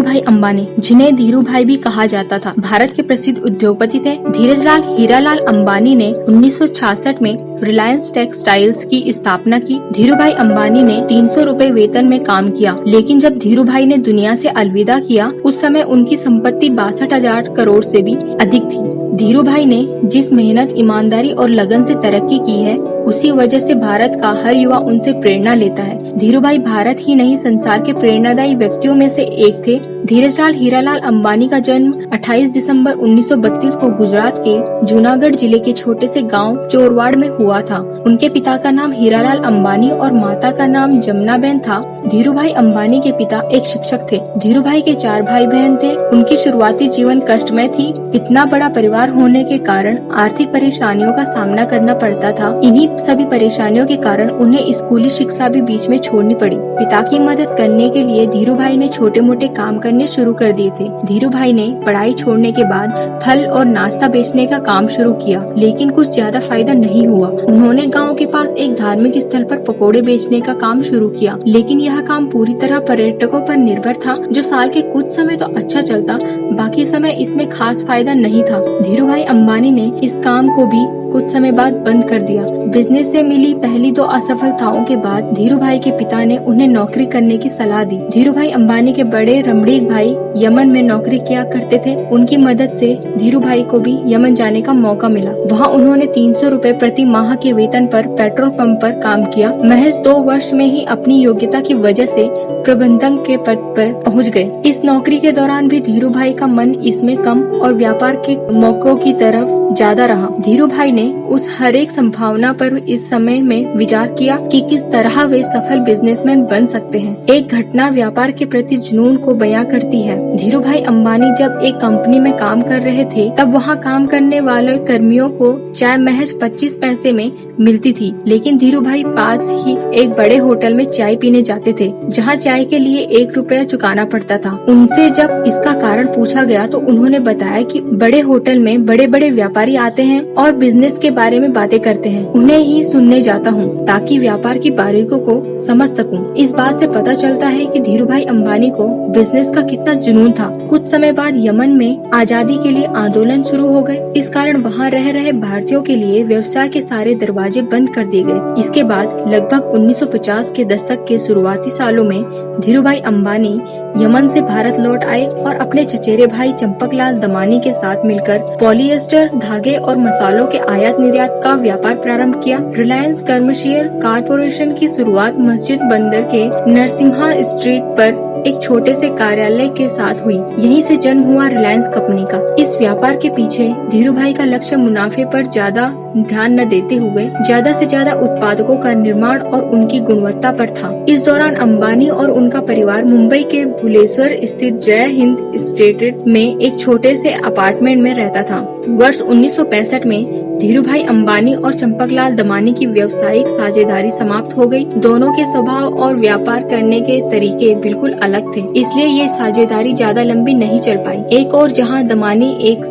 धीरूभाई अंबानी, जिन्हें धीरूभाई भी कहा जाता था, भारत के प्रसिद्ध उद्योगपति थे। धीरजलाल हीरालाल अंबानी ने 1966 में रिलायंस टेक्सटाइल्स की स्थापना की। धीरूभाई अंबानी ने 300 रुपए वेतन में काम किया, लेकिन जब धीरूभाई ने दुनिया से अलविदा किया, उस समय उनकी संपत्ति 62,000 करोड़ से भी अधिक थी। धीरूभाई ने जिस मेहनत, ईमानदारी और लगन से तरक्की की है, उसी वजह से भारत का हर युवा उनसे प्रेरणा लेता है। धीरूभाई भारत ही नहीं, संसार के प्रेरणादायी व्यक्तियों में से एक थे। धीरजलाल हीरालाल अंबानी का जन्म 28 दिसंबर 1932 को गुजरात के जूनागढ़ जिले के छोटे से गांव चोरवाड़ में हुआ था। उनके पिता का नाम हीरालाल अंबानी और माता का नाम जमुनाबेन था। धीरूभाई अंबानी के पिता एक शिक्षक थे। धीरूभाई के 4 भाई बहन थे। उनकी शुरुआती जीवन कष्टमय थी। इतना बड़ा परिवार होने के कारण आर्थिक परेशानियों का सामना करना पड़ता था। इन्हीं सभी परेशानियों के कारण उन्हें स्कूली शिक्षा भी बीच में छोड़नी पड़ी। पिता की मदद करने के लिए धीरूभाई ने छोटे मोटे काम करने शुरू कर दिए थे। धीरूभाई ने पढ़ाई छोड़ने के बाद फल और नाश्ता बेचने का काम शुरू किया, लेकिन कुछ ज्यादा फायदा नहीं हुआ। उन्होंने गांव के पास एक धार्मिक स्थल पर पकोड़े बेचने का काम शुरू किया, लेकिन यह काम पूरी तरह पर्यटकों पर निर्भर था। जो साल के कुछ समय तो अच्छा चलता, बाकी समय इसमें खास फायदा नहीं था। धीरूभाई अंबानी ने इस काम को भी कुछ समय बाद बंद कर दिया। बिजनेस से मिली पहली 2 असफलताओं के बाद धीरूभाई के पिता ने उन्हें नौकरी करने की सलाह दी। धीरूभाई अंबानी के बड़े रमणीक भाई यमन में नौकरी किया करते थे। उनकी मदद से धीरूभाई को भी यमन जाने का मौका मिला। वहाँ उन्होंने 300 रुपए प्रति माह के वेतन पर पेट्रोल पंप पर काम किया। महज 2 वर्ष में ही अपनी योग्यता की वजह से प्रबंधक के पद पर पहुँच गए। इस नौकरी के दौरान भी धीरूभाई का मन इसमें कम और व्यापार के मौकों की तरफ ज्यादा रहा। धीरूभाई ने उस हर एक संभावना पर इस समय में विचार किया कि किस तरह वे सफल बिजनेसमैन बन सकते हैं। एक घटना व्यापार के प्रति जुनून को बयां करती है। धीरूभाई अंबानी जब एक कंपनी में काम कर रहे थे, तब वहां काम करने वाले कर्मियों को चाय महज 25 पैसे में मिलती थी, लेकिन धीरूभाई पास ही एक बड़े होटल में चाय पीने जाते थे, जहां चाय के लिए 1 रुपया चुकाना पड़ता था। उनसे जब इसका कारण पूछा गया तो उन्होंने बताया कि बड़े होटल में बड़े बड़े व्यापारी आते हैं और बिजनेस के बारे में बातें करते हैं। उन्हें ही सुनने जाता हूँ ताकि व्यापार की बारीकियों को समझ सकूं। इस बात से पता चलता है कि धीरूभाई अंबानी को बिजनेस का कितना जुनून था। कुछ समय बाद यमन में आजादी के लिए आंदोलन शुरू हो गए। इस कारण वहाँ रह रहे भारतीयों के लिए व्यवसाय के सारे दरवाजे बंद कर दिए गए। इसके बाद लगभग 1950 के दशक के शुरुआती सालों में धीरूभाई अंबानी यमन से भारत लौट आए और अपने चचेरे भाई चंपकलाल दमानी के साथ मिलकर पॉलिएस्टर, धागे और मसालों के आयात निर्यात का व्यापार प्रारंभ किया। रिलायंस कमर्शियल कारपोरेशन की शुरुआत मस्जिद बंदर के नरसिम्हा स्ट्रीट पर एक छोटे से कार्यालय के साथ हुई। यहीं से जन्म हुआ रिलायंस कंपनी का। इस व्यापार के पीछे धीरूभाई का लक्ष्य मुनाफे पर ज्यादा ध्यान न देते हुए ज्यादा से ज्यादा उत्पादकों का निर्माण और उनकी गुणवत्ता पर था। इस दौरान अंबानी और उनका परिवार मुंबई के भुलेश्वर स्थित जय हिंद स्टेट में एक छोटे से अपार्टमेंट में रहता था। वर्ष 1965 में धीरूभाई अंबानी और चंपकलाल दमानी की व्यावसायिक साझेदारी समाप्त हो गई। दोनों के स्वभाव और व्यापार करने के तरीके बिल्कुल अलग थे, इसलिए ये साझेदारी ज्यादा लंबी नहीं चल पाई। एक और जहां दमानी एक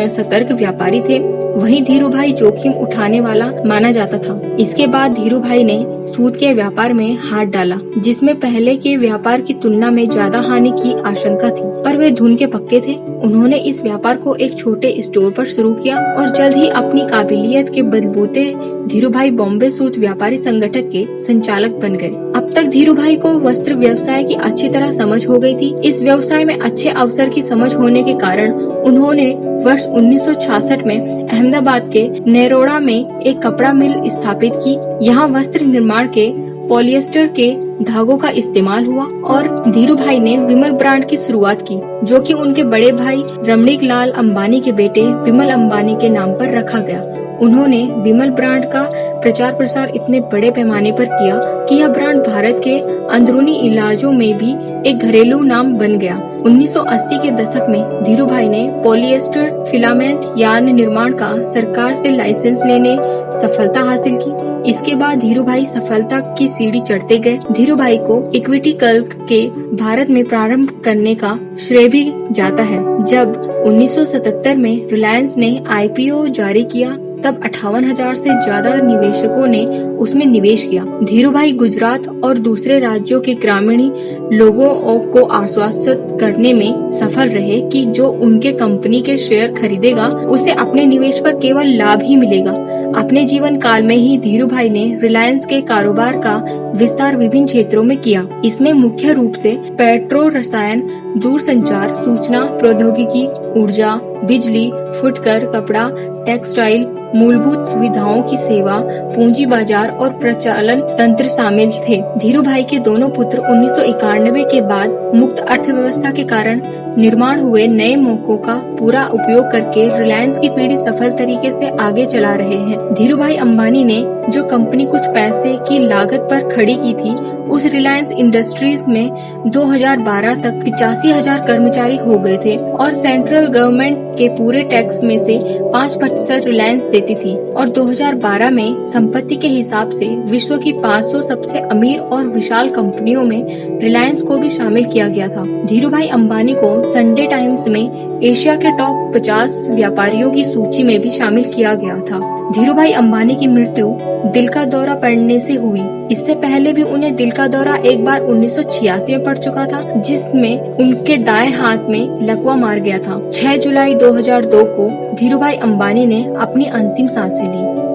सतर्क व्यापारी थे, वहीं धीरूभाई जोखिम उठाने वाला माना जाता था। इसके बाद धीरूभाई ने सूद के व्यापार में हाथ डाला, जिसमें पहले के व्यापार की तुलना में ज्यादा हानि की आशंका थी, पर वे धुन के पक्के थे। उन्होंने इस व्यापार को एक छोटे स्टोर पर शुरू किया और जल्द ही अपनी काबिलियत के बलबूते धीरूभाई बॉम्बे सूत व्यापारी संगठन के संचालक बन गए। अब तक धीरूभाई को वस्त्र व्यवसाय की अच्छी तरह समझ हो गई थी। इस व्यवसाय में अच्छे अवसर की समझ होने के कारण उन्होंने वर्ष 1966 में अहमदाबाद के नेरोड़ा में एक कपड़ा मिल स्थापित की। यहाँ वस्त्र निर्माण के पॉलिएस्टर के धागों का इस्तेमाल हुआ और धीरूभाई ने विमल ब्रांड की शुरुआत की, जो कि उनके बड़े भाई रमणीक लाल अंबानी के बेटे विमल अंबानी के नाम पर रखा गया। उन्होंने विमल ब्रांड का प्रचार प्रसार इतने बड़े पैमाने पर किया कि यह ब्रांड भारत के अंदरूनी इलाकों में भी एक घरेलू नाम बन गया। 1980 के दशक में धीरूभाई ने पॉलिएस्टर फिलामेंट यार्न निर्माण का सरकार से लाइसेंस लेने सफलता हासिल की। इसके बाद धीरूभाई सफलता की सीढ़ी चढ़ते गए। धीरूभाई को इक्विटी कल्प के भारत में प्रारंभ करने का श्रेय भी जाता है। जब 1977 में रिलायंस ने IPO जारी किया तब 58,000 से ज्यादा निवेशकों ने उसमें निवेश किया। धीरूभाई गुजरात और दूसरे राज्यों के ग्रामीण लोगों को आश्वस्त करने में सफल रहे कि जो उनके कंपनी के शेयर खरीदेगा उसे अपने निवेश पर केवल लाभ ही मिलेगा। अपने जीवन काल में ही धीरूभाई ने रिलायंस के कारोबार का विस्तार विभिन्न क्षेत्रों में किया। इसमें मुख्य रूप से पेट्रो रसायन, दूरसंचार, सूचना प्रौद्योगिकी, ऊर्जा, बिजली, फुटकर, कपड़ा, टेक्सटाइल, मूलभूत सुविधाओं की सेवा, पूंजी बाजार और प्रचालन तंत्र शामिल थे। धीरूभाई के दोनों पुत्र 1991 के बाद मुक्त अर्थव्यवस्था के कारण निर्माण हुए नए मौकों का पूरा उपयोग करके रिलायंस की पीढ़ी सफल तरीके से आगे चला रहे हैं। धीरूभाई अंबानी ने जो कंपनी कुछ पैसे की लागत पर खड़ी की थी, उस रिलायंस इंडस्ट्रीज में 2012 तक 85,000 कर्मचारी हो गए थे और सेंट्रल गवर्नमेंट के पूरे टैक्स में से 5% रिलायंस देती थी और 2012 में संपत्ति के हिसाब से विश्व की 500 सबसे अमीर और विशाल कंपनियों में रिलायंस को भी शामिल किया गया था। धीरूभाई अंबानी को संडे टाइम्स में एशिया के टॉप 50 व्यापारियों की सूची में भी शामिल किया गया था। धीरूभाई अंबानी की मृत्यु दिल का दौरा पड़ने से हुई। इससे पहले भी उन्हें दिल का दौरा एक बार 1986 में पड़ चुका था, जिसमें उनके दाएं हाथ में लकवा मार गया था। 6 जुलाई 2002 को धीरूभाई अंबानी ने अपनी अंतिम सांसें ली।